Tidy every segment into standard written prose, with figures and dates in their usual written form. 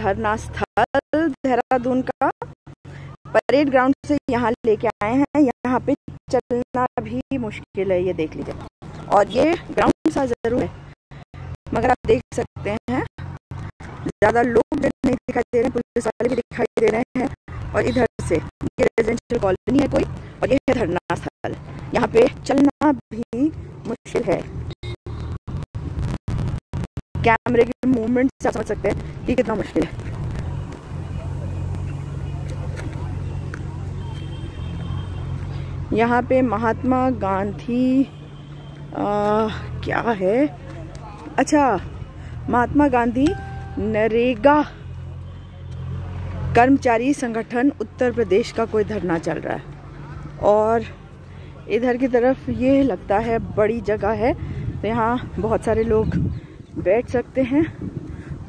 धरना स्थल देहरादून का परेड ग्राउंड से यहाँ लेके आए हैं। यहाँ पे चलना भी मुश्किल है, ये देख लीजिए। और ये ग्राउंड सा जरूर है, मगर आप देख सकते हैं ज्यादा लोग नहीं दिखाई दे रहे हैं, पुलिस वाले भी दिखाई दे रहे हैं। और इधर से ये रेजिडेंशियल कॉलोनी है कोई, और ये है धरना स्थल। यहाँ पे चलना भी मुश्किल है। कैमरे की मूवमेंट से आप समझ सकते हैं कि कितना मुश्किल है। यहाँ पे महात्मा गांधी क्या है, अच्छा, महात्मा गांधी नरेगा कर्मचारी संगठन उत्तर प्रदेश का कोई धरना चल रहा है। और इधर की तरफ ये लगता है बड़ी जगह है, तो यहाँ बहुत सारे लोग बैठ सकते हैं।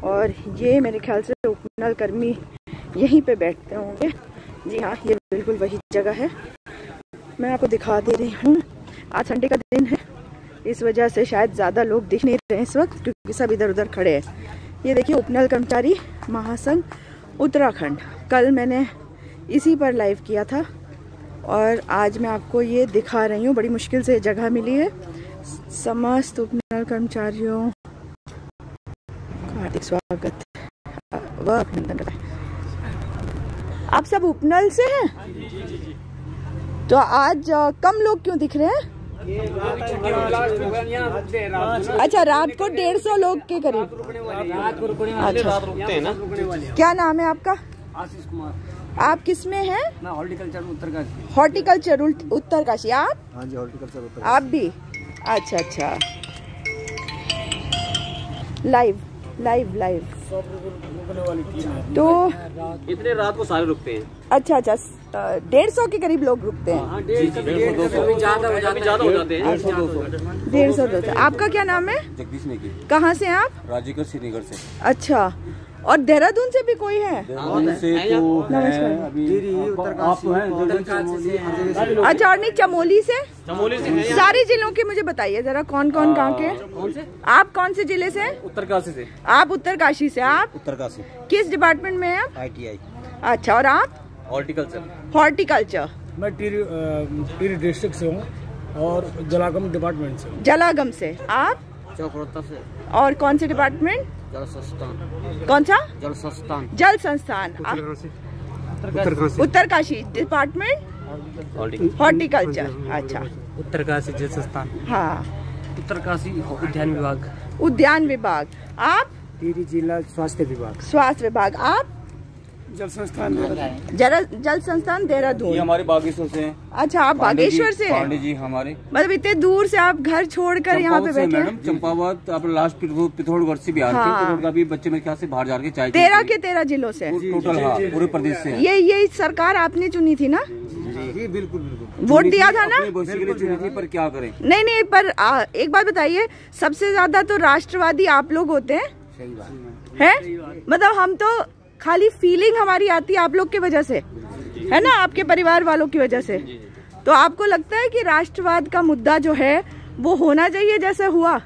और ये मेरे ख्याल से उपनल कर्मी यहीं पे बैठते होंगे। जी हाँ, ये बिल्कुल वही जगह है। मैं आपको दिखा दे रही हूँ। आज संडे का दिन है, इस वजह से शायद ज़्यादा लोग दिख नहीं रहे हैं इस वक्त, क्योंकि सब इधर उधर खड़े हैं। ये देखिए, उपनल कर्मचारी महासंघ उत्तराखंड। कल मैंने इसी पर लाइव किया था और आज मैं आपको ये दिखा रही हूँ। बड़ी मुश्किल से जगह मिली है। समस्त उपनल कर्मचारियों हार्दिक स्वागत व अभिनंदन। आप सब उपनल से हैं? तो आज कम लोग क्यों दिख रहे हैं? अच्छा, रात को 150 लोग के करीब। अच्छा, क्या नाम है आपका? आशीष कुमार। आप किस में हैं? मैं हॉर्टिकल्चर उत्तरकाशी। हॉर्टिकल्चर उत्तरकाशी। आप? हाँ जी, हॉर्टिकल्चर उत्तरकाशी। आप भी? अच्छा अच्छा। Live live live. तो इतने रात को सारे रुकते हैं। अच्छा अच्छा, 150 के करीब लोग रुकते हैं। 150 ज्यादा हो जाते हैं। 150। आपका क्या नाम है? जगदीश नेगी। कहाँ से हैं आप? राजीकर श्रीनगर से। अच्छा, और देहरादून से भी कोई है? नमस्कार। अच्छा, और नहीं, चमोली से? सारे जिलों के मुझे बताइए जरा, कौन कौन कहाँ के? आप कौन से जिले से? उत्तरकाशी से। आप उत्तरकाशी से। आप उत्तरकाशी। किस डिपार्टमेंट में हैं आप? ITI। अच्छा, और आप? हॉर्टिकल्चर। हॉर्टिकल्चर। मैं टिहरी डिस्ट्रिक्ट से हूँ और जलागम डिपार्टमेंट से। जलागम से। आप? चौखरोत्ता से। और कौन से डिपार्टमेंट? जल संस्थान। कौन सा? जल संस्थान। जल संस्थान। Uttarkashi department horticulture. अच्छा, उत्तरकाशी जल संस्थान। हाँ। उत्तरकाशी उद्यान विभाग। उद्यान विभाग। आप? टिहरी जिला स्वास्थ्य विभाग। स्वास्थ्य विभाग। आप? जल संस्थान। जल संस्थान देहरादून। ये हमारे बागेश्वर से हैं। अच्छा, आप बागेश्वर से हैं? पांडे जी हमारे। मतलब इतने दूर से आप घर छोड़कर यहाँ पे बैठे हैं? चंपावत, अपना लास्ट पिथौरागढ़ से बिहार के का भी बच्चे मेरे ख्याल से बाहर जाके चाय 13 के 13 जिलों से टोटल। हाँ, पूरे प्रदेश से। ये सरकार आपने चुनी थी ना? जी बिल्कुल। वोट दिया था ना? चुनी थी, पर क्या करें। नहीं, पर एक बात बताइए, सबसे ज्यादा तो राष्ट्रवादी आप लोग होते हैं। सही बात है, मतलब हम तो खाली फीलिंग हमारी आती है आप लोग की वजह से, है ना, आपके परिवार वालों की वजह से। तो आपको लगता है कि राष्ट्रवाद का मुद्दा जो है वो होना चाहिए जैसे हुआ?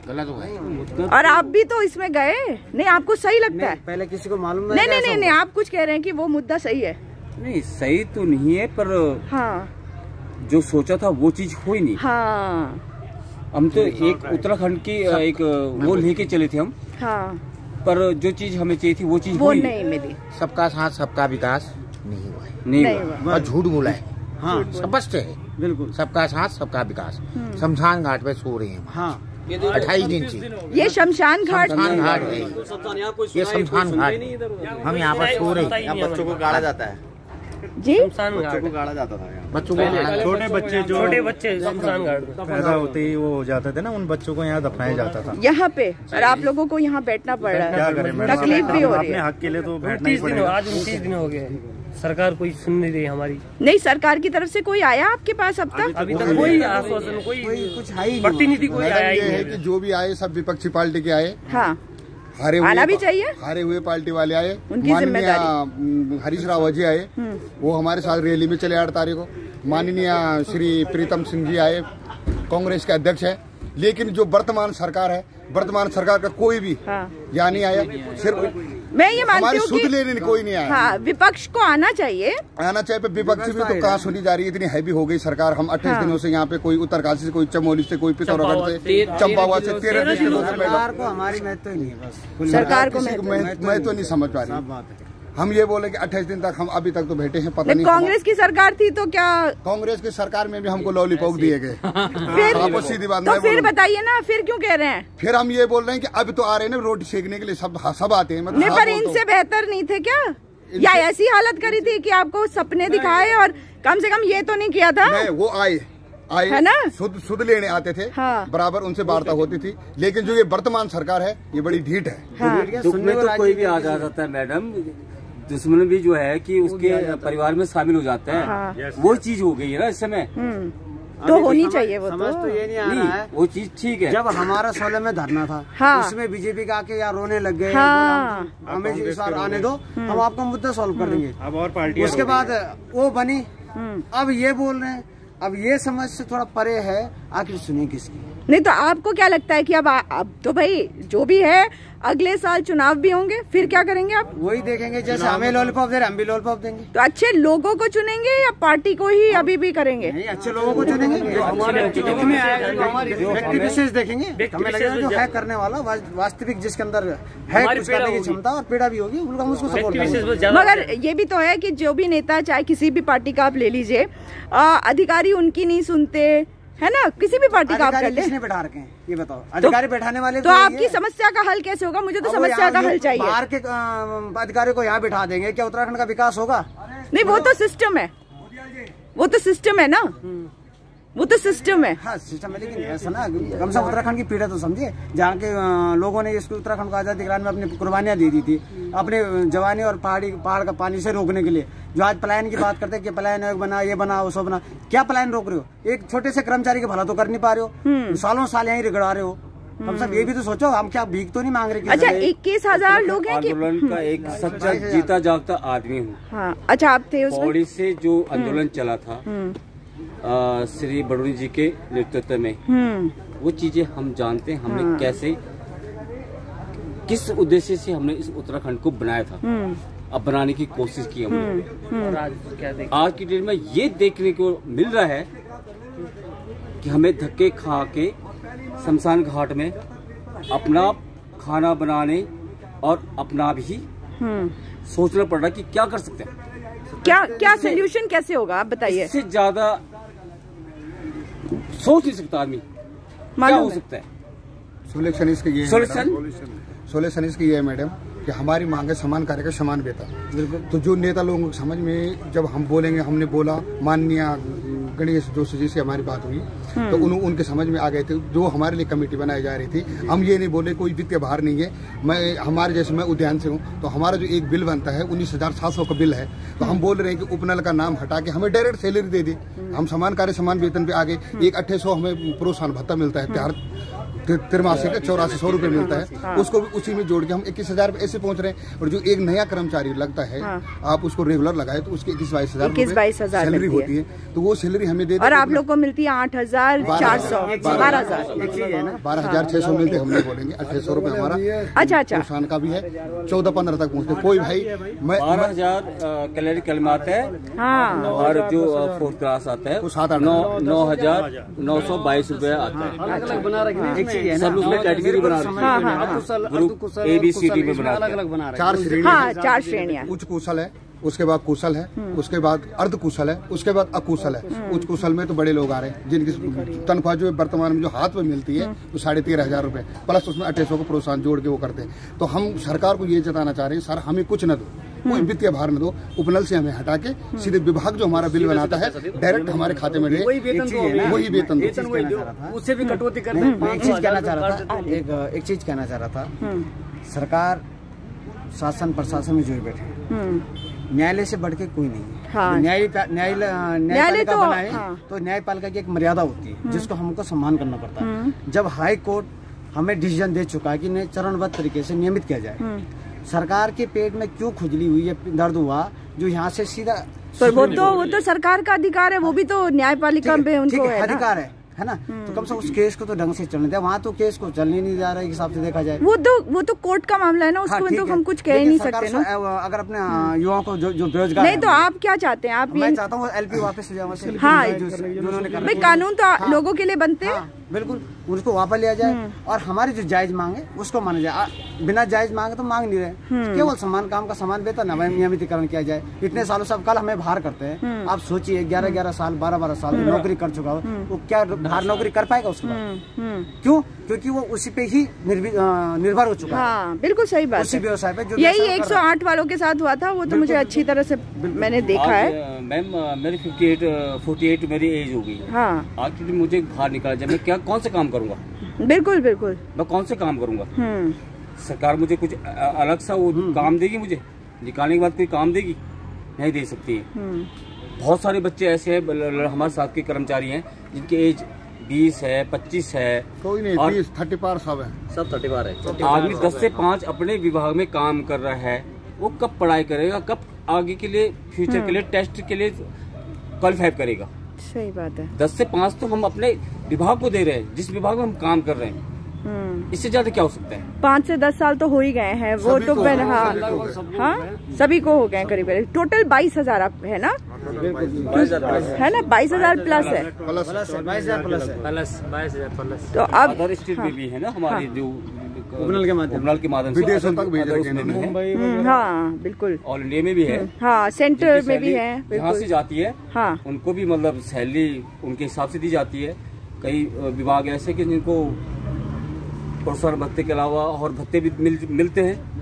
गलत हुआ। और आप भी तो इसमें गए। नहीं, आपको सही लगता है? पहले किसी को मालूम नहीं, आप कुछ कह रहे हैं कि वो मुद्दा सही है। नहीं, सही तो नहीं है, पर हाँ, जो सोचा था वो चीज हुई नहीं। हाँ, हम तो एक उत्तराखंड की एक वो लेके चले थे हम। हाँ, पर जो चीज हमें चाहिए थी वो चीज वो नहीं मिली। सबका साथ सबका विकास नहीं हुआ है। नहीं हुआ। और झूठ बोला है। हाँ, स्पष्ट है बिल्कुल। सबका साथ सबका विकास। शमशान घाट पे सो रहे हैं। हाँ, 28 दिन से ये शमशान घाट। शमशान घाट है, ये शमशान घाट। हम यहाँ पर सो रहे हैं। यहाँ बच्चों को गाड़ा जाता है जी, बच्चों को गाड़ा जाता था यहाँ। बच्चों को छोटे बच्चे शमशान घाट पैदा होते ही वो हो जाते थे ना, उन बच्चों को यहाँ दफनाया जाता था यहाँ पे। और आप लोगों को यहाँ बैठना पड़ रहा क्या है, करें मैडम, तकलीफ भी हो रही अपने है। हक के लिए तो बैठना ही पड़ेगा। आज 29 दिन हो गए, सरकार कोई सुन नहीं रही हमारी। नहीं, सरकार की तरफ से कोई आया आपके पास अब तक? अभी तक कोई आश्वासन, कोई कुछ प्रतिनिधि कोई आया ही है नहीं। कि जो भी आए सब विपक्षी पार्टी के आए। हाँ, हारे आना भी चाहिए। हारे हुए पार्टी वाले आए। उनकी माननीय हरीश रावत जी आए, वो हमारे साथ रैली में चले 8 तारीख को। माननीय श्री प्रीतम सिंह जी आए, कांग्रेस के अध्यक्ष है। लेकिन जो वर्तमान सरकार है वर्तमान सरकार का कोई भी यहाँ नहीं आया। सिर्फ मैं ये मानती हूँ सुध लेने कोई नहीं आया। हाँ, विपक्ष को आना चाहिए पर विपक्ष भी तो कहाँ सुनी जा रही है, इतनी हैवी हो गई सरकार। हम 28 दिनों से यहाँ पे कोई उत्तरकाशी से, कोई चमोली से, कोई पिथौरागढ़ से, चंपावत से 13 सरकार को हमारी महत्व नहीं है, बस सरकार को मैं तो नहीं समझ पा रही। हम ये बोले कि 28 दिन तक हम अभी तक तो बैठे हैं, पता नहीं। कांग्रेस की सरकार थी तो क्या? कांग्रेस की सरकार में भी हमको लॉलीपॉप दिए गए। फिर सीधी बात तो फिर बताइए ना, फिर क्यों कह रहे हैं? फिर हम ये बोल रहे हैं कि अब तो आ रहे हैं ना रोटी सेकने के लिए, सब आते हैं। नहीं, पर इनसे बेहतर नहीं थे क्या? या ऐसी हालत करी थी कि आपको सपने दिखाए और कम से कम ये तो नहीं किया था? नहीं, वो आए है ना, सुध लेने आते थे। हाँ। बराबर उनसे वार्ता होती थी। लेकिन जो ये वर्तमान सरकार है ये बड़ी ढीठ है। हाँ। दुख में तो कोई भी आ जाता है मैडम, दुश्मन भी जो है कि उसके परिवार में शामिल हो जाते हैं। हाँ। वो चीज हो गई है ना इस समय। तो होनी चाहिए वो। समझ तो ये नहीं आ रहा है, वो चीज ठीक है। जब हमारा 16 में धरना था, हाँ। उसमें बीजेपी का आके यार रोने लग गए। हाँ। हमें इस बार आने दो, हम आपका मुद्दा सॉल्व कर देंगे। अब और पार्टी उसके बाद वो बनी, अब ये बोल रहे हैं। अब ये समझ से थोड़ा परे है, आखिर सुनिए किसकी। नहीं तो आपको क्या लगता है कि अब तो भाई जो भी है, अगले साल चुनाव भी होंगे, फिर क्या करेंगे आप? वही देखेंगे, जैसे हमें लॉलीपॉप दे रहे, हम भी लॉलीपॉप देंगे। तो अच्छे लोगों को चुनेंगे या पार्टी को ही अभी भी करेंगे? नहीं, अच्छे लोगों को चुनेंगे, व्यक्ति विशेष देखेंगे। हमें लगेगा जो है करने वाला, वास्तविक जिसके अंदर है कुछ करने की क्षमता और पीड़ा भी होगी, हम उसको सपोर्ट करेंगे। मगर ये भी तो है कि जो भी नेता, चाहे किसी भी पार्टी का आप ले लीजिए, अधिकारी उनकी नहीं सुनते, है ना? किसी भी पार्टी का आप कर ले। किसने बैठा रखे हैं ये बताओ? अधिकारी बैठाने वाले तो आपकी समस्या का हल कैसे होगा? मुझे तो समस्या का हल चाहिए। बाहर के अधिकारियों को यहाँ बैठा देंगे, क्या उत्तराखंड का विकास होगा? नहीं, वो तो सिस्टम है, वो तो सिस्टम है ना, वो तो सिस्टम है। हाँ, सिस्टम है, लेकिन ऐसा ना, कम से कम उत्तराखंड की पीड़ा तो समझिए। जहाँ के लोगों ने इसको उत्तराखंड को आजादी दिलाने में अपनी कुर्बानियां दे दी थी, अपने जवानी और पहाड़ का पानी से रोकने के लिए। जो आज पलायन की बात करते हैं कि पलायन आयोग बना, ये बना, वो सब बना, क्या पलायन रोक रहे हो? एक छोटे से कर्मचारी का भला तो कर नहीं पा रहे हो, सालों साल यहीं रगड़ा रहे हो। हम सब ये भी तो सोचो, हम क्या भीख तो नहीं मांग रहे? अच्छा, 21,000 लोग हैं कि आंदोलन का एक सच्चा जीता जागता आदमी हूँ। हाँ, अच्छा, आप थे उसमें? पौड़ी से जो आंदोलन चला था श्री बडोनी जी के नेतृत्व में, वो चीजें हम जानते हैं। हमने कैसे, किस उद्देश्य से हमने इस उत्तराखंड को बनाया था, अब बनाने की कोशिश की हमने। और आज की डेट में ये देखने को मिल रहा है कि हमें धक्के खा के शमशान घाट में अपना खाना बनाने और अपना भी सोचना पड़ रहा है कि क्या कर सकते हैं, क्या सोल्यूशन कैसे होगा, आप बताइए। इससे ज्यादा सोच नहीं सकता आदमी, क्या हो सकता है? सोल्यूशन इसके ये सोल्यूशन इसकी ये है मैडम कि हमारी मांगे समान कार्य का समान वेतन। तो जो नेता लोगों को समझ में, जब हम बोलेंगे, हमने बोला, माननीय गणेश जोशी जी से हमारी बात हुई तो उनके समझ में आ गए थे। जो हमारे लिए कमेटी बनाई जा रही थी, हम ये नहीं बोले कोई वित्तीय भार नहीं है। हमारे जैसे, मैं उद्यान से हूँ, तो हमारा जो एक बिल बनता है 19,700 का बिल है, तो हम बोल रहे हैं कि उपनल का नाम हटा के हमें डायरेक्ट सैलरी दे दी। हम समान कार्य समान वेतन पे आगे। एक 2800 हमें प्रोत्साहन भत्ता मिलता है, तिरमासिक का 8400 रुपये मिलता है, उसको भी उसी में जोड़ के हम 21,000 पे ऐसे पहुंच रहे हैं। और जो एक नया कर्मचारी लगता है, आप उसको रेगुलर लगाए तो उसके 21-22,000 सैलरी होती है, तो वो सैलरी हमें दे। और आप लोग को मिलती है 8,400, 12,600 मिलते हैं। हमने बोलेंगे 2800 रुपये हमारा अच्छा प्रोत्साहन का भी है। 14-15 तक पहुँचते कोई भाई। 12,000 कैलोरी में आता है, और जो 4th क्लास आता है 9,922 रुपये आता है। सब उसमें कैटेगरी बना रहे हैं, ग्रुप ABCD में बना रहे हैं। 4 श्रेणियां। उच्च कुशल है, उसके बाद कुशल है, उसके बाद अर्ध कुशल है, उसके बाद अकुशल है। उच्च कुशल में तो बड़े लोग आ रहे हैं जिनकी तनख्वाह जो वर्तमान में जो हाथ में मिलती है वो 13,500 रुपए, प्लस उसमें 2800 को प्रोत्साहन जोड़ के वो करते हैं। तो हम सरकार को ये जताना चाह रहे हैं, सर हमें कुछ न दो, कोई वित्तीय भार न दो, उपनल से हमें हटा के सीधे विभाग जो हमारा बिल बनाता है डायरेक्ट हमारे खाते में वही वेतन दो। उससे भी कटौती करने। एक चीज कहना चाह रहा था, सरकार शासन प्रशासन में जुड़े बैठे, न्यायालय से बढ़ के कोई नहीं है। न्यायालय तो बनाए, तो न्यायपालिका की एक मर्यादा होती है जिसको हमको सम्मान करना पड़ता है। जब हाई कोर्ट हमें डिसीजन दे चुका है कि चरणबद्ध तरीके से नियमित किया जाए, सरकार के पेट में क्यों खुजली हुई है, दर्द हुआ, जो यहाँ से सीधा वो तो सरकार का अधिकार है, वो भी तो न्यायपालिका में उनको है अधिकार है। है ना, तो कम से कम उस केस को तो ढंग से चलने दे। वहाँ तो केस को चलने नहीं जा रहा है हिसाब से देखा जाए। वो तो कोर्ट का मामला है ना, उसको तो हम कुछ कह ही नहीं सकते ना। अगर अपने युवाओं को जो बेरोजगार नहीं, तो आप क्या चाहते हैं? आप मैं चाहता हूँ LP वापस हो जाए। हाँ, भाई कानून तो लोगों के लिए बनते हैं। बिल्कुल, उसको वापस लिया जाए और हमारी जो जायज मांग है उसको माना जाए। बिना जायज मांगे तो मांग नहीं रहे, केवल समान काम का समान वेतन नियमितीकरण किया जाए। इतने सालों से अब कल हमें बाहर करते हैं। आप सोचिए 11-11 साल 12-12 साल नौकरी कर चुका हो, वो क्या बाहर नौकरी कर पाएगा उसके बाद? क्यों? क्योंकि वो उसी पे ही निर्भर हो चुका है। हाँ, बिल्कुल सही बात उसी व्यवसाय पे। जो यही 108 वालों के साथ हुआ था, वो तो मुझे अच्छी तरह से मैंने देखा है। मैम मेरी 48 मेरी एज हो गई। हाँ, आखिर मुझे बाहर निकाला जाए, मैं क्या कौन से काम करूँगा? बिल्कुल बिल्कुल, मैं कौन से काम करूँगा? सरकार मुझे कुछ अलग सा वो काम देगी? मुझे निकालने के बाद कोई काम देगी? नहीं दे सकती। बहुत सारे बच्चे ऐसे हैं हमारे साथ के कर्मचारी हैं जिनकी एज 20 है, 25 है, कोई नहीं 30, 35 सब है, सब 35 है। आदमी 10 से 5 अपने विभाग में काम कर रहा है। वो कब पढ़ाई करेगा, कब आगे के लिए फ्यूचर के लिए टेस्ट के लिए क्वालिफाई करेगा? सही बात है। 10 से 5 तो हम अपने विभाग को दे रहे हैं, जिस विभाग में हम काम कर रहे हैं। इससे ज्यादा क्या हो सकता है? 5 से 10 साल तो हो ही गए हैं वो तो। हाँ, सभी को हो गए करीब करीब। टोटल 22,000 है ना? है ना, 22,000 प्लस है। 22,000 प्लस। तो अब अदर स्टेट में भी है ना हमारे जो उपनल के माध्यम से विदेशों तक भेज रहे हैं। हाँ बिल्कुल, ऑल इंडिया में भी है। हाँ, सेंटर में भी है। यहाँ से जाती है। हाँ, उनको भी मतलब सैलरी उनके हिसाब से दी जाती है। कई विभाग ऐसे कि जिनको प्रोत्साहन भत्ते के अलावा और भत्ते भी मिलते हैं।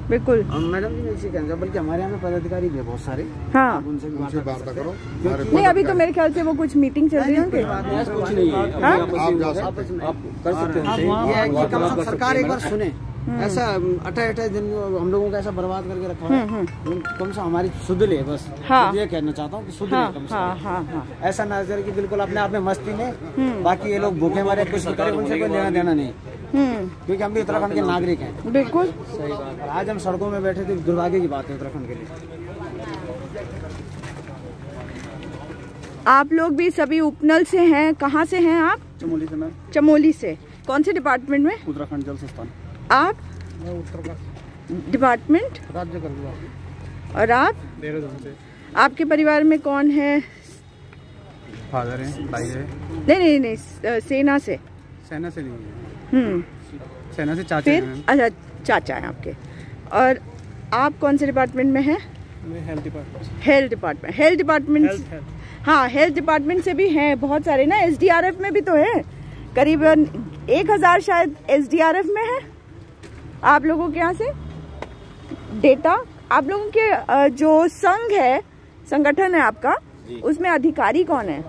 बिल्कुल मैडम जी, इसी कहना बल्कि हमारे यहाँ पदाधिकारी भी बहुत सारे। हाँ, उनसे भी वार्ता करो। नहीं, अभी तो मेरे ख्याल से वो कुछ मीटिंग चल रही है उनके। कुछ नहीं है, आप कर सकते हैं। सरकार एक बार सुने। ऐसा 28 दिन हम लोगों का ऐसा बर्बाद करके रखा है। कम से हमारी शुद्ध ले बस। हाँ, ये कहना चाहता हूँ कि शुद्ध ले कम से कम। ऐसा ना करे कि बिल्कुल अपने आप में मस्ती में बाकी ये लोग भूखे मारे कुछ करे, उनसे कोई लेना देना नहीं। क्योंकि हम भी उत्तराखंड के नागरिक हैं। बिल्कुल सही बात है। आज हम सड़कों में बैठे थे, दुर्भाग्य की बात है उत्तराखंड के लिए। आप लोग भी सभी उपनल से हैं? कहाँ से हैं आप? चमोली से। मैम चमोली से। कौन से डिपार्टमेंट में? उत्तराखंड जल संस्थान। आप? डिपार्टमेंट राज्य कर दिया। और आप? देहरादून से। आपके परिवार में कौन है? फादर है, भाई है। नहीं, सेना से। सेना से नहीं है। सेना से चाचा हैं। अच्छा, चाचा हैं आपके। और आप कौन से डिपार्टमेंट में हैं? Health department. Health department. हाँ, हेल्थ डिपार्टमेंट से भी हैं बहुत सारे ना। SDRF में भी तो है, करीबन 1000 शायद SDRF में है। आप लोगों के यहाँ से डेटा, आप लोगों के जो संघ है, संगठन है आपका, उसमें अधिकारी कौन है?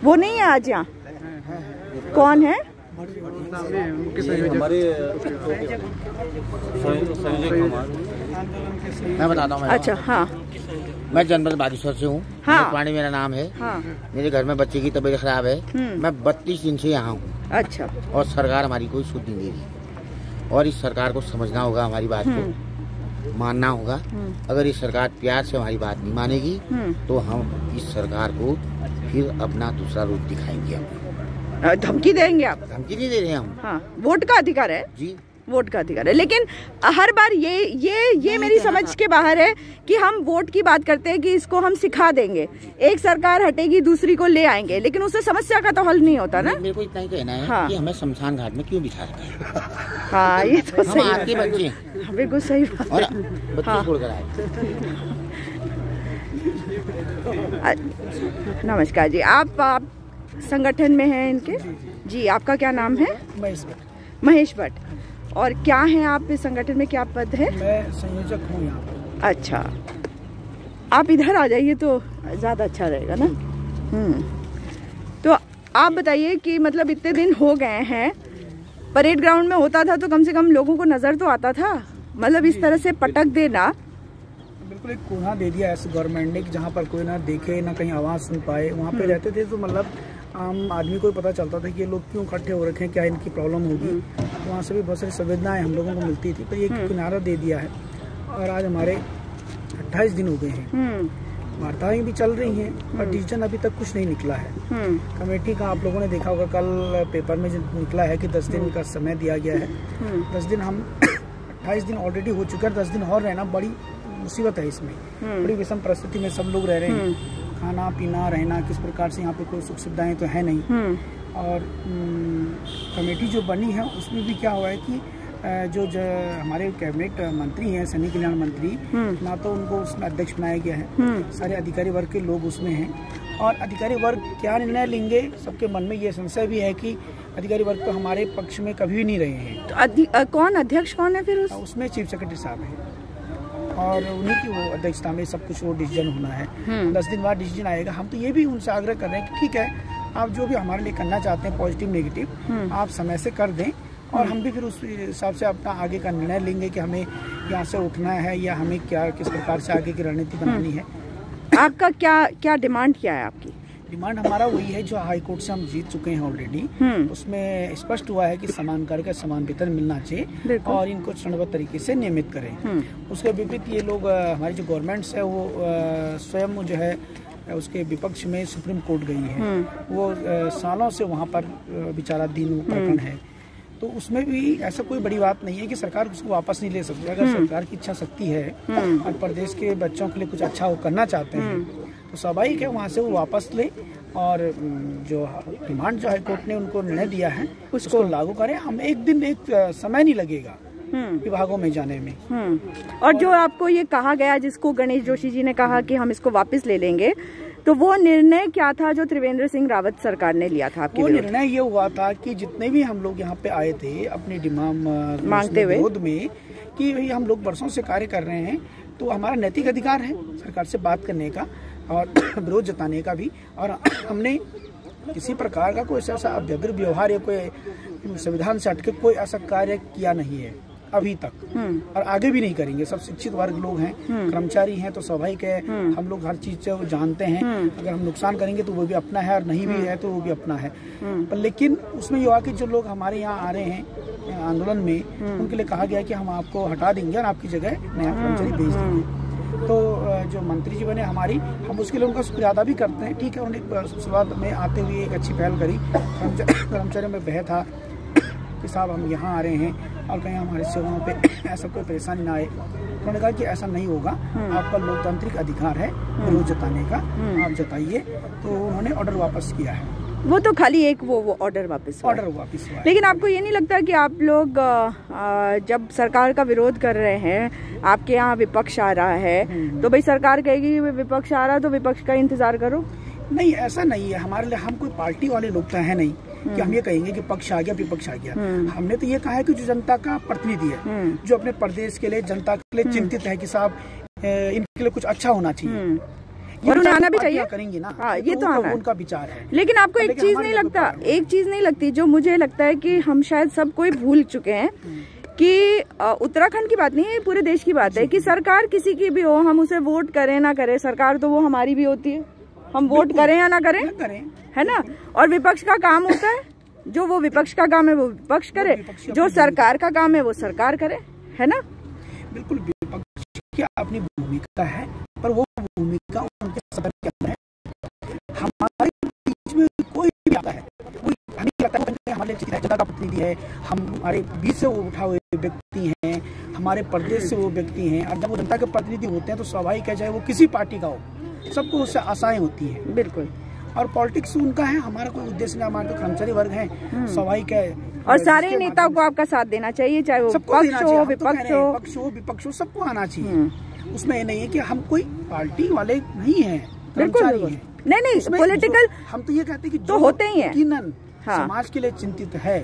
वो नहीं है आज यहाँ? कौन है? मैं बताता हूँ। अच्छा, हाँ। मैं जनपद बागेश्वर से हूँ। हाँ। पानी मेरा नाम है। हाँ। मेरे घर में बच्चे की तबीयत खराब है। मैं 32 दिन से यहाँ हूँ। अच्छा। और सरकार हमारी कोई सुध नहीं दे रही। और इस सरकार को समझना होगा, हमारी बात को मानना होगा। अगर इस सरकार प्यार से हमारी बात नहीं मानेगी तो हम इस सरकार को फिर अपना दूसरा रूप दिखाएंगे। धमकी देंगे आप? धमकी नहीं दे रहे हैं हम। हाँ, वोट का अधिकार है जी, वोट का अधिकार है। लेकिन हर बार ये मेरी समझ के बाहर है कि हम वोट की बात करते हैं कि इसको हम सिखा देंगे, एक सरकार हटेगी दूसरी को ले आएंगे, लेकिन उससे समस्या का तो हल नहीं होता ना। मेरे को इतना ही कहना है। हाँ। कि हमें शमशान घाट में क्यों बिठा रखा है? हाँ, ये तो सही हम आपके बच्चे हैं। बिल्कुल सही बात है। बच्चे छोड़ कर आए। नमस्कार जी, आप संगठन में हैं इनके? जी, आपका क्या नाम है? महेश भट्ट। और क्या है आप इस संगठन में, क्या पद है? मैं संयोजक हूँ यहाँ पर। अच्छा, आप इधर आ जाइए तो ज़्यादा अच्छा रहेगा ना। तो आप बताइए कि मतलब इतने दिन हो गए हैं, परेड ग्राउंड में होता था तो कम से कम लोगों को नज़र तो आता था। मतलब इस तरह से पटक देना, बिल्कुल एक कोना दे दिया ऐसे गवर्नमेंट ने कि जहाँ पर कोई ना देखे ना कहीं आवाज़ सुन पाए। वहाँ पे रहते थे तो मतलब आम आदमी को पता चलता था कि ये लोग क्यों इकट्ठे हो रखे हैं, क्या इनकी प्रॉब्लम होगी। तो वहाँ से भी बहुत सारी संवेदनाएं हम लोगों को मिलती थी। तो ये किनारा दे दिया है और आज हमारे 28 दिन हो गए हैं वार्ताएं भी चल रही हैं, पर डिसीजन अभी तक कुछ नहीं निकला है। कमेटी का आप लोगों ने देखा होगा, कल पेपर में निकला है कि 10 दिन का समय दिया गया है। 10 दिन, हम 28 दिन ऑलरेडी हो चुके हैं, 10 दिन और रहना बड़ी मुसीबत है इसमें। बड़ी विषम परिस्थिति में सब लोग रह रहे हैं, खाना पीना रहना किस प्रकार से, यहाँ पे कोई सुख सुविधाएं तो है नहीं। और कमेटी जो बनी है उसमें भी क्या हुआ है कि जो हमारे कैबिनेट मंत्री हैं, सैनिक कल्याण मंत्री, ना तो उनको उसमें अध्यक्ष बनाया गया है, सारे अधिकारी वर्ग के लोग उसमें हैं। और अधिकारी वर्ग क्या निर्णय लेंगे, सबके मन में ये संशय भी है कि अधिकारी वर्ग तो हमारे पक्ष में कभी भी नहीं रहे हैं। तो कौन अध्यक्ष कौन है फिर उसमें चीफ सेक्रेटरी साहब हैं, और उन्हीं की वो अध्यक्षता में सब कुछ वो डिसीजन होना है। 10 दिन बाद डिसीजन आएगा। हम तो ये भी उनसे आग्रह कर रहे हैं कि ठीक है, आप जो भी हमारे लिए करना चाहते हैं, पॉजिटिव नेगेटिव, आप समय से कर दें, और हम भी फिर उस हिसाब से अपना आगे का निर्णय लेंगे कि हमें यहाँ से उठना है या हमें क्या किस प्रकार से आगे की रणनीति बनानी है। आपका क्या डिमांड क्या है? आपकी डिमांड हमारा वही है जो हाई कोर्ट से हम जीत चुके हैं ऑलरेडी। उसमें स्पष्ट हुआ है कि समान कार्य का समान वेतन मिलना चाहिए और इनको चरणबद्ध तरीके से नियमित करें। उसके विपरीत ये लोग, हमारी जो गवर्नमेंट्स है वो स्वयं जो है उसके विपक्ष में सुप्रीम कोर्ट गई है। वो सालों से वहाँ पर विचाराधीन प्रकरण है, तो उसमें भी ऐसा कोई बड़ी बात नहीं है कि सरकार उसको वापस नहीं ले सकती। अगर सरकार की इच्छा शक्ति है और प्रदेश के बच्चों के लिए कुछ अच्छा वो करना चाहते हैं, तो स्वाभाविक है वहाँ से वो वापस ले, और जो डिमांड जो हाईकोर्ट ने उनको निर्णय दिया है उसको लागू करें। हम एक दिन एक समय नहीं लगेगा विभागों में जाने में। और जो आपको ये कहा गया, जिसको गणेश जोशी जी ने कहा कि हम इसको वापस ले लेंगे, तो वो निर्णय क्या था जो त्रिवेंद्र सिंह रावत सरकार ने लिया था आपके? वो निर्णय ये हुआ था कि जितने भी हम लोग यहाँ पे आए थे अपनी डिमांड मांगते हुए विरोध में, कि भाई हम लोग वर्षों से कार्य कर रहे हैं, तो हमारा नैतिक अधिकार है सरकार से बात करने का और विरोध जताने का भी, और हमने किसी प्रकार का कोई ऐसा अभद्र व्यवहार या कोई संविधान से हटके कोई ऐसा कार्य किया नहीं है अभी तक, और आगे भी नहीं करेंगे। सब शिक्षित वर्ग लोग हैं, कर्मचारी हैं, तो स्वाभाविक है हम लोग हर चीज से जानते हैं। अगर हम नुकसान करेंगे तो वो भी अपना है, और नहीं भी है तो वो भी अपना है। पर लेकिन उसमें ये हुआ कि जो लोग हमारे यहाँ आ रहे हैं आंदोलन में, उनके लिए कहा गया कि हम आपको हटा देंगे और आपकी जगह नया कर्मचारी भेज देंगे। तो जो मंत्री जी बने हमारी, हम उसके लिए उनका शुक्रिया अदा भी करते हैं। ठीक है, उन्होंने शुरुआत में आते हुए एक अच्छी पहल करी। कर्मचारियों में बहस था कि साहब हम यहाँ आ रहे हैं और कहीं हमारी सेवाओं पे ऐसा कोई परेशानी ना आए। उन्होंने कहा कि ऐसा नहीं होगा, आपका लोकतांत्रिक अधिकार है विरोध जताने का, आप जताइए। तो उन्होंने ऑर्डर वापस किया है। वो तो खाली एक वो ऑर्डर वापस हुआ। लेकिन आपको ये नहीं लगता कि आप लोग जब सरकार का विरोध कर रहे हैं, आपके यहाँ विपक्ष आ रहा है, तो भाई सरकार कहेगी विपक्ष आ रहा है तो विपक्ष का इंतजार करो? नहीं, ऐसा नहीं है हमारे लिए। हम कोई पार्टी वाले लोग तो है नहीं कि हम ये कहेंगे कि पक्ष आ गया विपक्ष आ गया। हमने तो ये कहा है कि जो जनता का प्रतिनिधि है, जो अपने प्रदेश के लिए, जनता के लिए चिंतित है कि साहब इनके लिए कुछ अच्छा होना चाहिए, और उन्हें आना भी चाहिए, करेंगे ना। हाँ, ये तो आना उनका विचार है। लेकिन आपको एक चीज नहीं लगता, एक चीज नहीं लगती जो मुझे लगता है कि हम शायद सब कोई भूल चुके हैं कि उत्तराखंड की बात नहीं है, पूरे देश की बात है कि सरकार किसी की भी हो, हम उसे वोट करें ना करें, सरकार तो वो हमारी भी होती है। हम वोट करें या ना करें, है ना। और विपक्ष का काम होता है, जो वो विपक्ष का काम है वो विपक्ष करे, जो सरकार का काम है वो सरकार करे, है ना। बिल्कुल, विपक्ष की अपनी भूमिका है, पर वो भूमिका उनके सदन के अंदर है। हमारे बीच में कोई भी आता है, कोई हमें लगता है हमारे जनता का प्रतिनिधि है, हमारे बीच से वो उठा हुए व्यक्ति हैं, हमारे प्रदेश से वो व्यक्ति हैं, और जब वो जनता के प्रतिनिधि होते हैं तो स्वाभाविक है, चाहे वो किसी पार्टी का हो, सबको उससे आशाएं होती है। बिल्कुल, और पॉलिटिक्स उनका है, हमारा कोई उद्देश्य नहीं। हमारे तो कर्मचारी वर्ग हैं, स्वाभाविक है। और सारे नेताओं को आपका साथ देना चाहिए, चाहे वो पक्ष हो, विपक्ष हो, सबको आना चाहिए। उसमें ये नहीं है कि हम कोई पार्टी वाले नहीं है, कर्मचारी हैं। नहीं, पॉलिटिकल हम तो ये कहते हैं कि जो होते ही हैं, समाज के लिए चिंतित है,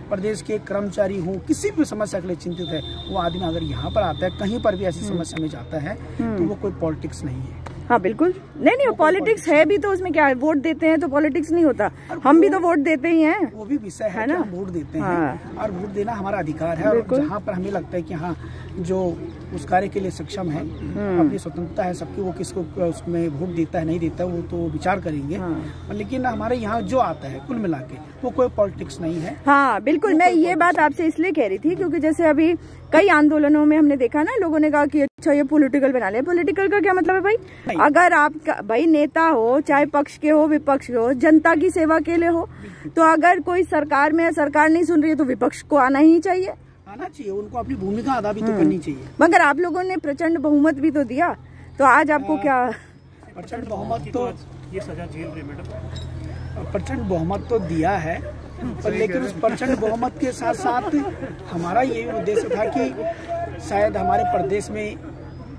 प्रदेश के कर्मचारी हो, किसी भी समस्या के लिए चिंतित है, वो आदमी अगर यहाँ पर आता है, कहीं पर भी ऐसी समस्या में जाता है, तो वो कोई पॉलिटिक्स नहीं है। हाँ बिल्कुल, नहीं, पॉलिटिक्स है भी, तो उसमें क्या है, वोट देते हैं तो पॉलिटिक्स नहीं होता। हम भी तो वोट देते ही हैं, वो भी विषय है ना, हम वोट देते हैं, और वोट देना हमारा अधिकार है। और जहाँ पर हमें लगता है कि हाँ, जो उस कार्य के लिए सक्षम है, अपनी स्वतंत्रता है सबकी, वो किसको उसमें वोट देता है नहीं देता वो तो विचार करेंगे। लेकिन हमारे यहाँ जो आता है कुल मिला के वो कोई पॉलिटिक्स नहीं है। हाँ बिल्कुल, मैं ये बात आपसे इसलिए कह रही थी क्योंकि जैसे अभी कई आंदोलनों में हमने देखा ना, लोगों ने कहा कि अच्छा ये पॉलिटिकल बना लिया। पॉलिटिकल का क्या मतलब है भाई? अगर आप भाई नेता हो, चाहे पक्ष के हो विपक्ष के हो, जनता की सेवा के लिए हो, तो अगर कोई सरकार में सरकार नहीं सुन रही है तो विपक्ष को आना ही चाहिए, आना चाहिए, उनको अपनी भूमिका अदा भी तो करनी चाहिए। मगर आप लोगों ने प्रचंड बहुमत भी तो दिया, तो आज आपको क्या प्रचंड बहुमत तो ये सजा झेल रही मैडम, प्रचंड बहुमत तो दिया है, पर लेकिन उस प्रचंड बहुमत के साथ साथ हमारा ये उद्देश्य था कि शायद हमारे प्रदेश में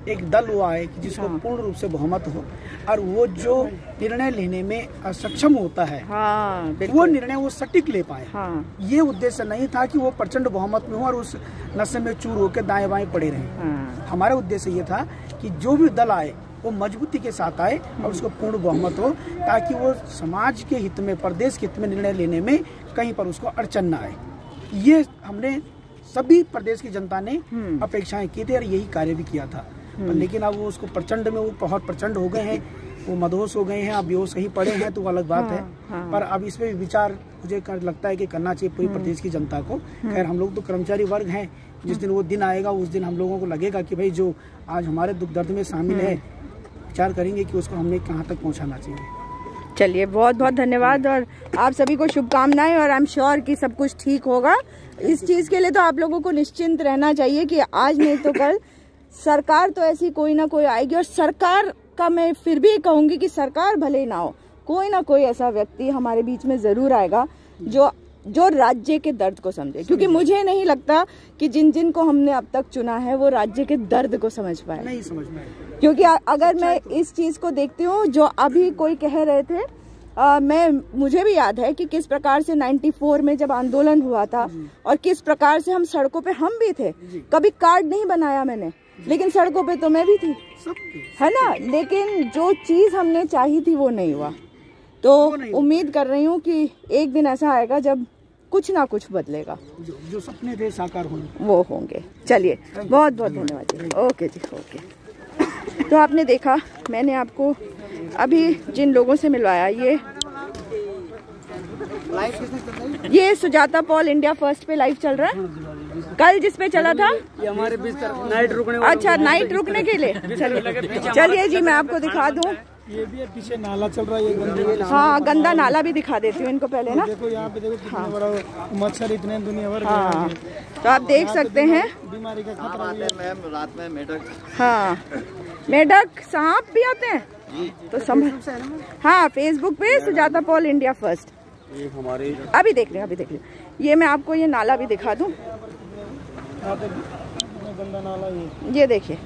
एक दल हुआ है कि जिसको पूर्ण रूप से बहुमत हो और वो जो निर्णय लेने में असक्षम होता है वो निर्णय वो सटीक ले पाए। ये उद्देश्य नहीं था कि वो प्रचंड बहुमत में हो और उस नशे में चूर होकर दाएं बाएं पड़े रहे। हमारा उद्देश्य ये था कि जो भी दल आए वो मजबूती के साथ आए और उसको पूर्ण बहुमत हो, ताकि वो समाज के हित में, प्रदेश के हित में निर्णय लेने में कहीं पर उसको अड़चन न आए। ये हमने सभी प्रदेश की जनता ने अपेक्षाएं की थी और यही कार्य भी किया था। लेकिन अब वो उसको प्रचंड में वो बहुत प्रचंड हो गए हैं, वो मदहोश हो गए हैं, अब बेहोश कहीं पड़े हैं तो अलग बात है। पर अब इस पे विचार मुझे लगता है कि करना चाहिए पूरी प्रदेश की जनता को। खैर हम लोग तो कर्मचारी वर्ग हैं, जिस दिन वो दिन आएगा उस दिन हम लोगों को लगेगा कि भाई जो आज हमारे दुख दर्द में शामिल है, विचार करेंगे कि उसको हमने कहाँ तक पहुँचाना चाहिए। चलिए बहुत बहुत धन्यवाद और आप सभी को शुभकामनाएं, और आई एम श्योर कि सब कुछ ठीक होगा। इस चीज़ के लिए तो आप लोगों को निश्चिंत रहना चाहिए कि आज नहीं तो कल सरकार तो ऐसी कोई ना कोई आएगी, और सरकार का मैं फिर भी कहूंगी कि सरकार भले ही ना हो, कोई ना कोई ऐसा व्यक्ति हमारे बीच में जरूर आएगा जो राज्य के दर्द को समझे, क्योंकि मुझे नहीं लगता कि जिन को हमने अब तक चुना है वो राज्य के दर्द को समझ पाए, नहीं समझ पाए। क्योंकि अगर मैं इस चीज को देखती हूँ जो अभी कोई कह रहे थे, मुझे भी याद है कि किस प्रकार से 94 में जब आंदोलन हुआ था और किस प्रकार से हम सड़कों पे हम भी थे। कभी कार्ड नहीं बनाया मैंने, लेकिन सड़कों पे तो मैं भी थी, है ना। लेकिन जो चीज हमने चाही थी वो नहीं हुआ, तो उम्मीद कर रही हूँ कि एक दिन ऐसा आएगा जब कुछ ना कुछ बदलेगा, जो सपने थे साकार होंगे वो होंगे। चलिए बहुत बहुत धन्यवाद जी। ओके जी ओके। तो आपने देखा, मैंने आपको अभी जिन लोगों से मिलवाया, ये सुजाता पॉल इंडिया फर्स्ट पे लाइव चल रहा है। कल जिस पे चला था ये हमारे बीच नाइट रुकने, अच्छा नाइट रुकने के लिए। चलिए जी मैं आपको दिखा दूं, ये भी पीछे नाला चल रहा है, ये गंदा, हाँ गंदा नाला भी दिखा देती हूँ इनको पहले ना। देखो यहाँ पे देखो कितना बड़ा मच्छर, इतने दुनिया भर। हाँ तो आप देख सकते हैं बीमारी का खतरा है। रात में मेढक, हाँ मेढक सांप भी आते हैं तो समझ। हाँ फेसबुक पे सुजाता पॉल इंडिया फर्स्ट, ये हमारे अभी देख रहे। ये मैं आपको ये नाला भी दिखा दूं, गंदा नाला ये देखिए,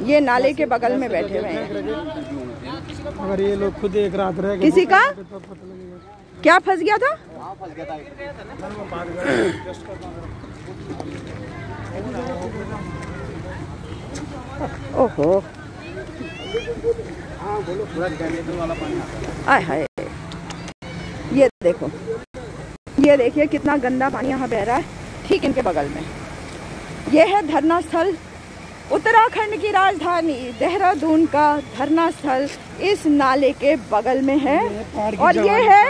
ये नाले के बगल में बैठे हुए हैं। अगर ये लोग खुद एक रात रह किसी का क्या फंस गया था? ओहो आय हाय, ये देखो, ये देखिए कितना गंदा पानी यहाँ बह रहा है ठीक इनके बगल में। ये है धरना स्थल, उत्तराखंड की राजधानी देहरादून का धरना स्थल इस नाले के बगल में है। और ये है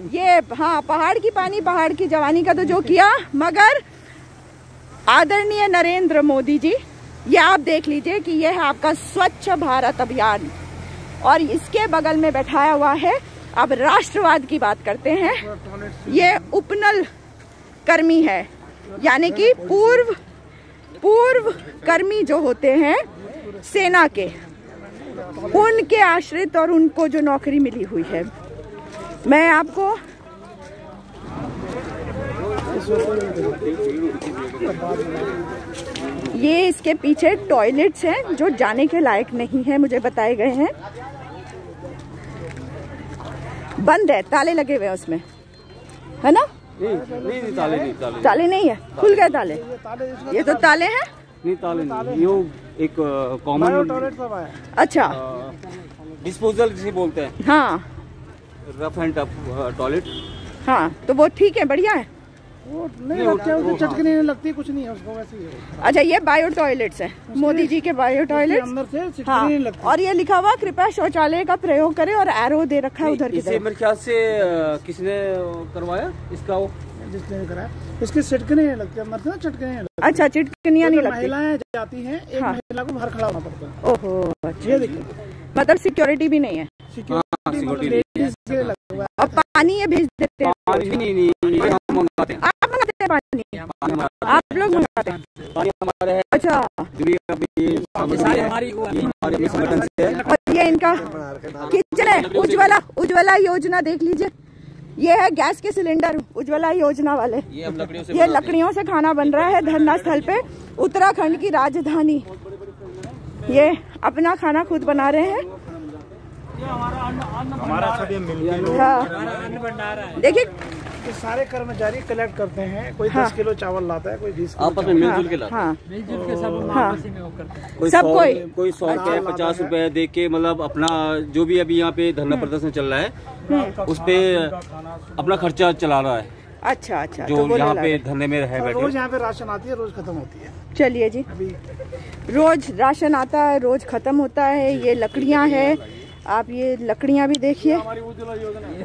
ये, हाँ पहाड़ की पानी, पहाड़ की जवानी का तो जो किया, मगर आदरणीय नरेंद्र मोदी जी, ये आप देख लीजिए कि ये है आपका स्वच्छ भारत अभियान, और इसके बगल में बैठाया हुआ है। अब राष्ट्रवाद की बात करते हैं, ये उपनल कर्मी है, यानी कि पूर्व कर्मी जो होते हैं सेना के, उनके आश्रित और उनको जो नौकरी मिली हुई है। मैं आपको ये इसके पीछे टॉयलेट्स हैं जो जाने के लायक नहीं है, मुझे बताए गए हैं, बंद है, ताले लगे हुए हैं उसमें, है ना? नहीं ताले नहीं है, खुल गए ताले। ये तो ताले हैं? नहीं ताले नहीं, ये एक कॉमन, अच्छा डिस्पोजल जिसे बोलते हैं, हाँ रफ एंड टफ टॉयलेट। हाँ तो वो ठीक है, बढ़िया है। वो नहीं लगता है, उसको चटकने नहीं लगती, कुछ नहीं है उसको, वैसे ही है। अच्छा, ये बायो टॉयलेट्स है, मोदी जी के बायो टॉयलेट्स अंदर से चटकने हाँ। नहीं लगती। और ये लिखा हुआ कृपया शौचालय का प्रयोग करें और एरो दे रखा है उधर की इसे तरफ। मेरे ख्याल से किसने करवाया इसका, वो जिसने कराया इसके चटकने नहीं लगते अंदर से ना, चटकने नहीं लगते। अच्छा, चिटकनियाँ नहीं लगती। महिलाएं जाती हैं, एक हाँ। महिला को बाहर खड़ा होना पड़ता है। ओहो, अच्छा, ये देखिए मतलब सिक्योरिटी भी नहीं है सिक्योरिटी मतलब लेडीज के लगा हुआ है। और पानी ये भेज देते हैं, पानी नहीं हम मंगाते हैं, आप मंगाते हैं पानी, आप लोग मंगाते हैं। पानी हमारा है। अच्छा, और ये इनका किचन है, उज्ज्वला योजना देख लीजिए, ये है गैस के सिलेंडर उज्ज्वला योजना वाले। ये लकड़ियों से खाना बन रहा है धरना स्थल पे, उत्तराखंड की राजधानी। ये अपना खाना खुद बना रहे हैं। हमारा सब ये मिलके हाँ, देखिए ये सारे कर्मचारी कलेक्ट करते हैं, कोई 10 किलो चावल लाता है, कोई 20 किलो आपस में मिलजुल के लाते हैं। हाँ, मिलजुल के सब हाँ, आपस में वो करते हैं। कोई 100 रुपए 50 रुपए दे के, मतलब अपना जो भी अभी यहाँ पे धरना प्रदर्शन चल रहा है उस पे अपना खर्चा चला रहा है। अच्छा अच्छा, जो तो यहाँ पे धरने में रहे बैठे। रोज यहाँ पे राशन आती है, रोज खत्म होती है। चलिए जी, अभी रोज राशन आता है, रोज खत्म होता है। ये लकड़ियाँ हैं, आप ये लकड़ियाँ भी देखिए,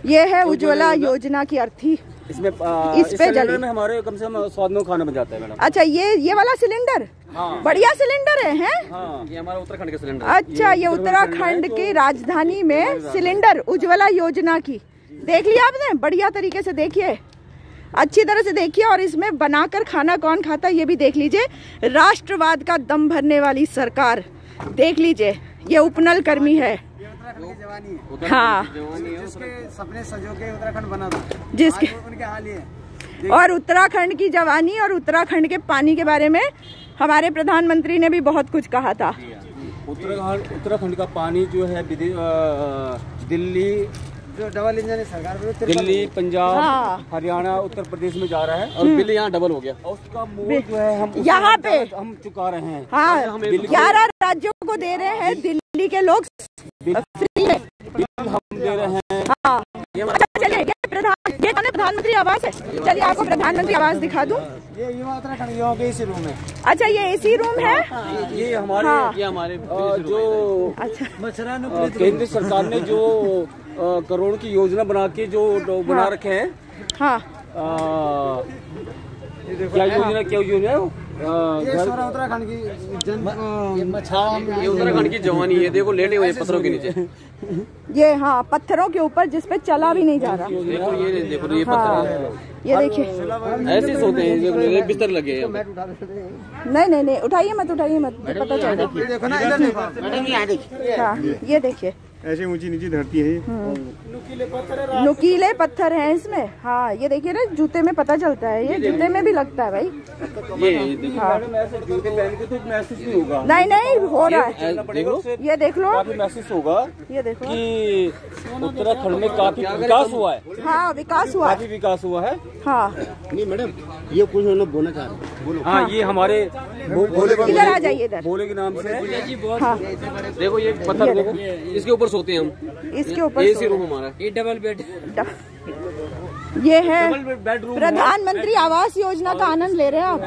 ये है उज्ज्वला योजना की अर्थी। इसमें इस पे सिलेंडर में हमारे कम से कम 100 खाना बन जाता है मैडम। अच्छा, ये वाला सिलेंडर हाँ। बढ़िया सिलेंडर है, हैं? हाँ, ये हमारा उत्तराखंड का सिलेंडर। अच्छा, ये उत्तराखंड की राजधानी में सिलेंडर उज्ज्वला योजना की, देख लिया आपने? बढ़िया तरीके से देखिए, अच्छी तरह से देखिए, और इसमें बनाकर खाना कौन खाता है ये भी देख लीजिए। राष्ट्रवाद का दम भरने वाली सरकार, देख लीजिए, ये उपनल कर्मी है। हाँ, जिसके सपने सजो के उत्तराखंड बना था, जिसके उनके हाल ये। और उत्तराखंड की जवानी और उत्तराखंड के पानी के बारे में हमारे प्रधानमंत्री ने भी बहुत कुछ कहा था। उत्तराखंड का पानी जो है दिल्ली, जो डबल इंजन सरकार, दिल्ली, पंजाब, हाँ। हरियाणा, उत्तर प्रदेश में जा रहा है और बिल यहाँ डबल हो गया। और उसका मूल जो है हम यहाँ पे हम चुका रहे हैं। हाँ, 11 राज्यों को दे रहे हैं दिल्ली के लोग फ्री में, बिल हम दे रहे हैं। हाँ, अच्छा, चलिए, ये प्रधानमंत्री आवास है। चलिए, आपको प्रधानमंत्री आवास दिखा दूं। ये युवा उत्तराखंड युवाओं के एसी रूम है। अच्छा, ये एसी रूम है। ये हमारे हाँ। ये हमारे जो अच्छा, केंद्र सरकार ने जो करोड़ की योजना बना के जो बना रखे हैं। हाँ, क्या योजना है वो? ये सारा उत्तराखंड की ये उत्तराखंड की जवानी है। देखो लेटे हुए पत्थरों के नीचे, ये हाँ पत्थरों के ऊपर जिस पे चला भी नहीं जा रहा। देखो ये हाँ, पत्थर ये देखिए, ऐसे सोते हैं, बिस्तर लगे हैं। नहीं, उठाइए मत, पता चल रहा है। देखो ना, इधर देखो मैडम, यहाँ देखिए। हाँ, ये देखिए, ऐसे ऊंची नीची धरती है। नुकीले पत्थर हैं इसमें। हाँ, ये देखिए ना, जूते में पता चलता है, ये जूते में भी लगता है भाई। ये देखिए मैडम, ऐसे जूते पहन के तो महसूस नहीं होगा। नहीं हो रहा है, ये देख लो, काफी महसूस होगा ये देखो कि उत्तराखंड में काफी विकास हुआ है। हाँ, विकास हुआ है, काफी विकास हुआ है। हाँ। नहीं मैडम, ये कुछ लोग बोलना चाह रहे हैं। हाँ, ये हमारे इधर आ जाइए, इधर। भोले के नाम से। हाँ, देखो ये पत्थर, देखो इसके ऊपर सोते हैं हम, इसके ऊपर एसी रूम हमारा। ये डबल बेड, ये है बेडरूम। प्रधानमंत्री आवास योजना का आनंद ले रहे हैं आप।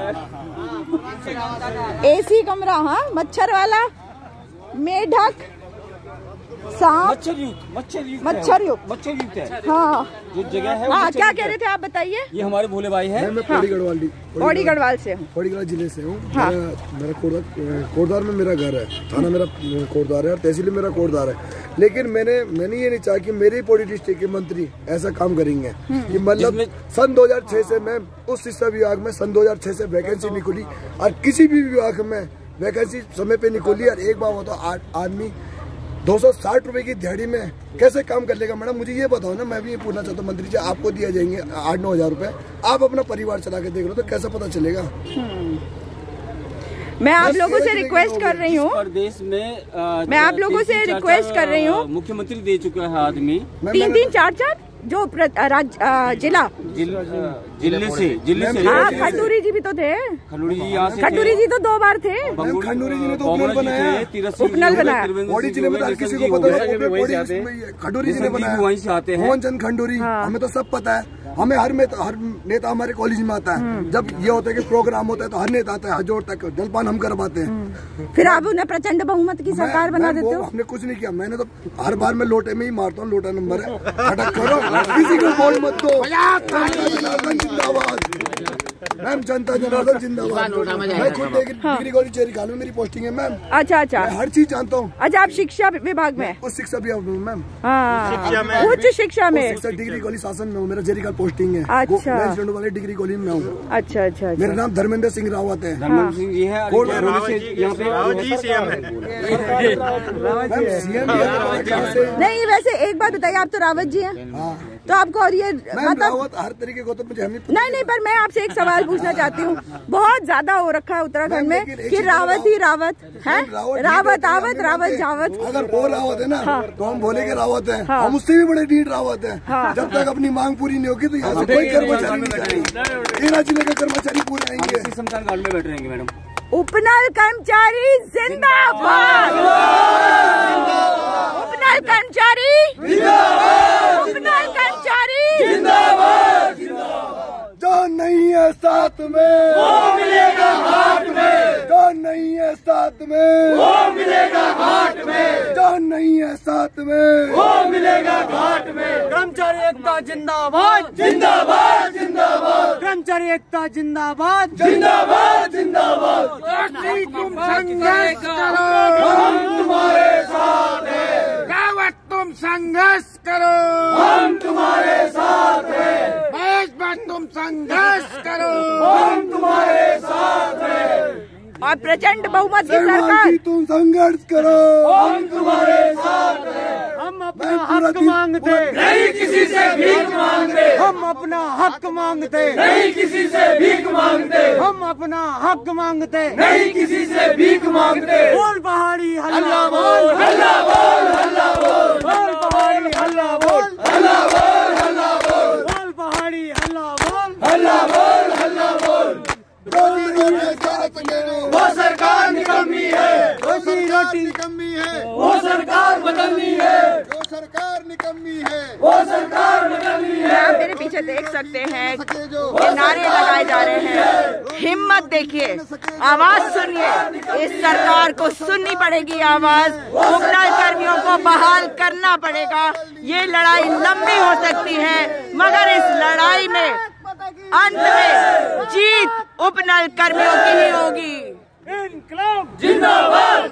एसी कमरा, हाँ, मच्छर वाला, मेढक, सांप, मच्छर युक्त है। हाँ, जो जगह है। हाँ, क्या कह रहे थे आप, बताइए। ये हमारे भोले भाई हैं। मैं पौड़ी गढ़वाल से हूँ। पौड़ी गढ़वाल जिले से हूँ। हाँ। मेरा कोटद्वार में मेरा घर है, थाना मेरा कोटद्वार है और तहसील मेरा कोटद्वार है। लेकिन मैंने ये नहीं चाहा कि मेरे ही पौड़ी डिस्ट्रिक्ट के मंत्री ऐसा काम करेंगे कि मतलब सन 2006 से मैं उस शिक्षा विभाग में सन 2006 से वैकेंसी निकली और किसी भी विभाग में वैकेंसी समय पे निकली और एक बार होता आदमी 260 रुपए की दिहाड़ी में कैसे काम कर लेगा। मैडम मुझे ये बताओ ना, मैं भी ये पूछना चाहता हूँ मंत्री जी, आपको दिया जाएंगे 8-9 हजार रुपए, आप अपना परिवार चला के देख लो तो कैसा पता चलेगा। मैं आप लोगों से रिक्वेस्ट कर रही हूँ, प्रदेश में मैं आप लोगों से रिक्वेस्ट कर रही हूँ, मुख्यमंत्री दे चुका है आदमी 3-3, 4-4 जो जिला जिले से। हाँ, खंडूरी जी भी तो थे। खंडूरी जी यहाँ से, खंडूरी जी तो 2 बार थे। खंडूरी जी ने तो उपनल बनाया, उपनल बनाया। पौड़ी जिले में हर किसी को पता है, खंडूरी जी ने बनाया, वहीं से आते हैं। मोहन चंद खंडूरी, हमें तो सब पता है। हमें हर नेता हमारे कॉलेज में आता है। जब ये होता है कि प्रोग्राम होता है तो हर नेता आता है, हर जोड़ तक जलपान हम करवाते हैं। फिर आप उन्हें प्रचंड बहुमत की सरकार बना देते हो। हमने कुछ नहीं किया, मैंने तो हर बार मैं लोटे में ही मारता हूँ, लोटा नंबर है, अटक करो, किसी को बोल मत दो। जिंदाबाद मैम, जनता जनार्दन जिंदाबाद। मैं खुद डिग्री कॉलेज जेरीकाल में मेरी पोस्टिंग है मैम। अच्छा अच्छा, मैं हर चीज जानता हूँ। अच्छा, आप शिक्षा विभाग में? उच्च शिक्षा भी मैम, उच्च शिक्षा में डिग्री कॉलेज शासन में हूँ, मेरा जेरीकाल पोस्टिंग है। अच्छा, वाले डिग्री कॉलेज में हूँ। अच्छा अच्छा, मेरा नाम धर्मेंद्र सिंह रावत है। धर्मेंद्र सिंह जी है, नहीं वैसे एक बात बताइए, आप तो रावत जी हैं, तो आपको और ये रावत हर तरीके को तो मुझे नहीं, पर मैं आपसे एक सवाल पूछना चाहती हूँ। बहुत ज्यादा हो रखा है उत्तराखंड में कि रावत ही रावत है, रावत आवत रावत जावत। अगर वो रावत है ना तो हम बोले के रावत है, हम उससे भी बड़े ढीठ रावत है। जब तक अपनी मांग पूरी नहीं होगी तो यहाँ से कोई कर्मचारी नहीं जाएंगे, 13 जिले के कर्मचारी पूरे आएंगे। शमशान घाट में बैठ रहेंगे मैडम। उपनल कर्मचारी जिंदाबाद, उपनल कर्मचारी जिंदाबाद, उपनल कर्मचारी जिंदाबाद। जो नहीं है साथ में वो मिलेगा हाट में, जो नहीं है साथ में वो मिलेगा हाट में, जो नहीं है साथ में वो मिलेगा घाट में। कर्मचारी एकता जिंदाबाद, जिंदाबाद जिंदाबाद, कर्मचारी एकता जिंदाबाद, जिंदाबाद जिंदाबाद। तुम संघर्ष करो, हम तुम्हारे साथ हैं। रावत तुम संघर्ष करो, हम तुम्हारे साथ हैं। महेश भट्ट तुम संघर्ष करो, हम तुम्हारे साथ हैं। और प्रचंड बहुमत की सरकार, तुम संघर्ष करो, हम तुम्हारे साथ हैं। हम अपना हक मांगते नहीं किसी से भीख मांगते, हम अपना हक मांगते नहीं किसी से भीख मांगते, हम अपना हक मांगते नहीं किसी से भीख मांगते। बोल पहाड़ी हल्ला बोल, हल्ला बोल, हल्ला बोल, बोल पहाड़ी हल्ला बोल, हल्ला बोल, हल्ला बोल, बोल पहाड़ी हल्ला बोल, हल्ला बोल, हल्ला बोल। वो सरकार निकम्मी है, रोजी रोटी निकम्मी है, वो सरकार बदलनी है, जो सरकार निकम्मी है, वो सरकार बदलनी है। आप मेरे पीछे देख सकते हैं ये नारे लगाए जा रहे हैं। हिम्मत देखिए, आवाज सुनिए, इस सरकार को सुननी पड़ेगी आवाज। उपनल कर्मियों को बहाल करना पड़ेगा। ये लड़ाई लंबी हो सकती है मगर इस लड़ाई में अंत में जीत उपनल कर्मियों की ही होगी। इनकलाब जिंदाबाद,